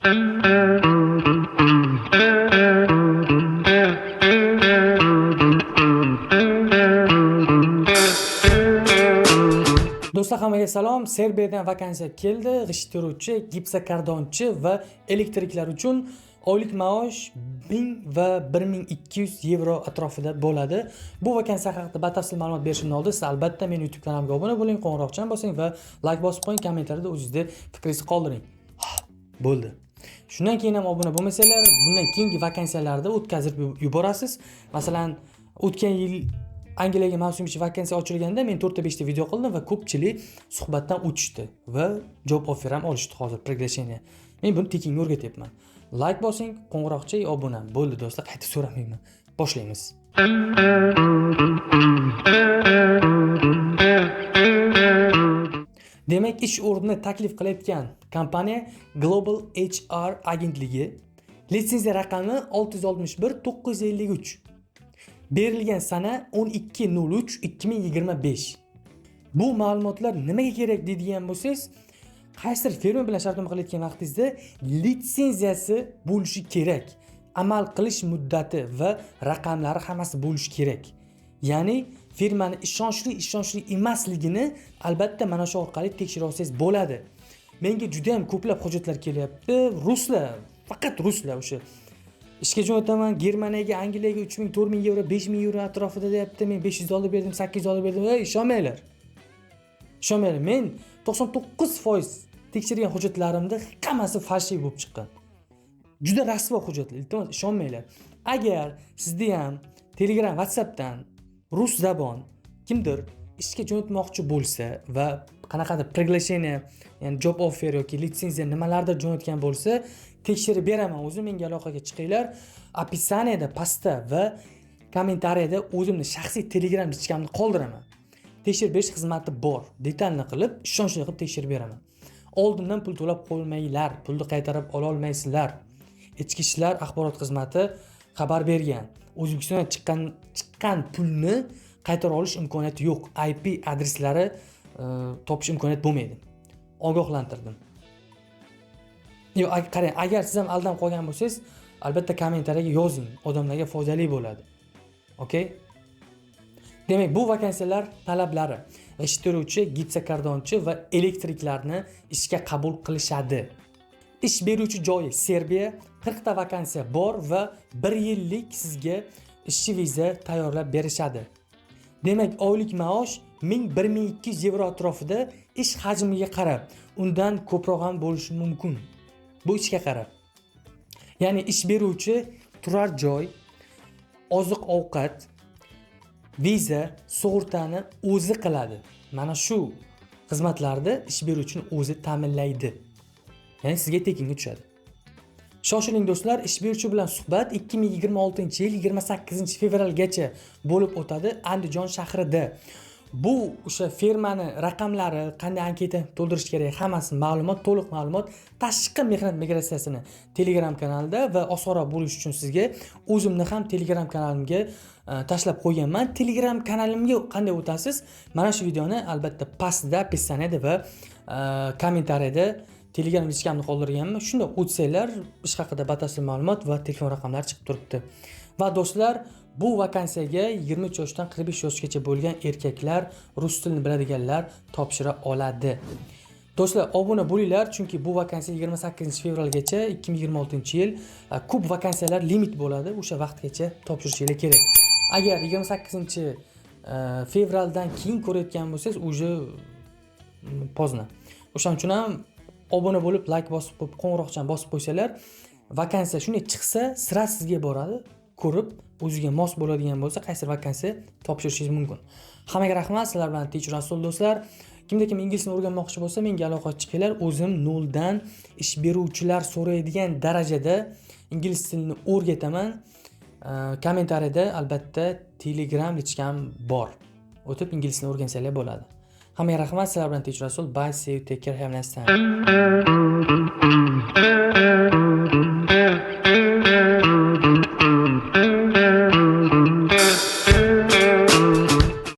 Do'stlar, hammaga salom. Serbiyadan vakansiya keldi. G'isht teruvchi, gipsokardonchi va elektriklar uchun oylik maosh 1000 va 1200 yevro atrofida bo'ladi. Bu vakansiya haqida batafsil ma'lumot berishimni oldin siz albatta meni YouTube kanalimga obuna bo'ling, qo'ng'iroqchani bosing va like bosib qo'ying, kommentariyada o'zingizning fikringizni qoldiring. Bo'ldi. Shundan keyin ham obuna bo'lmasanglar, bundan keyingi vakansiyalarda o'tkazib yuborasiz. Masalan, o'tgan yil Angliyaga mavsum ichi vakansiya ochilganda men 4 ta 5 ta video qildim va ko'pchilik suhbatdan o'tishdi va job offer ham olishdi hozir приглашение. Men buni tekinga o'rgatyapman. Like bosing, qo'ng'iroqcha, obuna. Bo'ldi do'stlar, qayta so'ramayman. Boshlaymiz. Demak, ish o'rnini taklif qilayotgan kompaniya Global HR agentligi. Litsenziya raqami 661 953. Berilgan sana 12.03.2025. Bu ma'lumotlar nimaga kerak deydigan bo'lsangiz, qaysidir firma bilan shartnoma qilayotgan vaqtingizda litsenziyasi bo'lishi kerak. Amal qilish muddati va raqamlari hammasi bo'lishi kerak. Ya'ni firmani ishonchli emasligini albatta mana shu orqali tekshira olsangiz bo'ladi. Menga juda ham ko'plab hujjatlar kelyapti. Ruslar, faqat ruslar o'sha ishga jo'nataman, Germaniyaga, Angliyaga 3000, 4000 yevro, 5000 yevro atrofida deyapti. Men 500 olib berdim, 800 olib berdim. Ishonmanglar. Ishonmanglar. Men 99% tekshirgan hujjatlarimda hammasi falshiy bo'lib chiqqan. Juda rasvo hujjatlar. Iltimos ishonmanglar. Agar sizda ham Telegram, WhatsAppdan rus zabon kimdir ishga jo'natmoqchi bo'lsa va qanaqadir приглашение, ya'ni job offer yoki litsenziya nimalardir jo'natgan bo'lsa, tekshirib beraman. O'zim menga aloqaga chiqinglar. Описаниеda, pastda va kommentariyada o'zimni shaxsiy Telegram lichkamni qoldiraman. Tekshirib berish xizmati bor. Detalni qilib, ishonchli qilib tekshirib beraman. Oldindan pul to'lab qo'ymanglar, pulni qaytarib ola olmaysizlar. Ichki ishlar axborot xizmati xabar bergan. O'zbekistondan chiqqan pulni qaytara olish imkoniyati yo'q. IP adreslari topish imkoniyati bo'lmaydi. Ogohlantirdim. Qarang, agar siz ham aldanib qolgan bo'lsangiz, albatta kommentariyaga yozing. Odamlarga foydali bo'ladi. Okay? Demak, bu vakansiyalar talablari: g'isht teruvchi, gipsokardonchi va elektriklarni ishga qabul qilishadi. Ish beruvchi joyi Serbiya, 40 ta vakansiya bor va 1 yillik sizga ishchi viza tayyorlab berishadi. Demak, oylik maosh 1000-1200 yevro atrofida, ish hajmiga qarab, undan ko'proq ham bo'lishi mumkin. Bu ishga qarab. Ya'ni ish beruvchi turar joy, oziq-ovqat, viza, sug'urtani o'zi qiladi. Mana shu xizmatlarni ish beruvchini o'zi ta'minlaydi. Ya'ni sizga tekinga tushadi. Shoshiling do'stlar, ish beruvchi bilan suhbat 2026-yil 28-fevralgacha bo'lib o'tadi Andijon shahrida. Bu o'sha firmani raqamlari, qanday anketa to'ldirish kerak, hammasi ma'lumot, to'liq ma'lumot tashqi mehnat migratsiyasini Telegram kanalida va osonroq bo'lish uchun sizga o'zimni ham Telegram kanalimga tashlab qo'yganman. Telegram kanalimga qanday o'tasiz? Mana shu videoni albatta pastda, описаниеda va kommentariyada Telegram lichkamni qoldirganman. Shunda o'tsanglar, ish haqida batafsil ma'lumot va telefon raqamlari chiqib turibdi. Va do'stlar, bu vakansiyaga 23 yoshdan 45 yoshgacha bo'lgan erkaklar, rus tilini biladiganlar topshira oladi. Do'stlar, obuna bo'linglar, chunki bu vakansiya 28-fevralgacha 2026-yil ko'p vakansiyalar limit bo'ladi. O'sha vaqtgacha topshirishingiz kerak. Agar 28-fevraldan keyin ko'rayotgan bo'lsangiz, уже pozdno. O'shaning uchun ham obuna bo'lib, like bosib qo'yib, qo'ng'iroqchani bosib qo'ysalar, vakansiya shunday chiqsa, sira sizga boradi. Ko'rib, o'ziga mos bo'ladigan bo'lsa, qaysi vakansiya topshirishingiz mumkin. Hammaga rahmat, sizlar bilan Teach Rasul do'stlar. Kimda kim ingliz tilini o'rganmoqchi bo'lsa, menga aloqaga chiqinglar. O'zim noldan ish beruvchilar so'raydigan darajada ingliz tilini o'rgataman. Kommentariyada albatta Telegram lichkam bor. O'tib ingliz tilini o'rgansanglar bo'ladi. Hammaga rahmat, sizlar bilan Teach Rasul. Bye, see you, take care, have a nice time.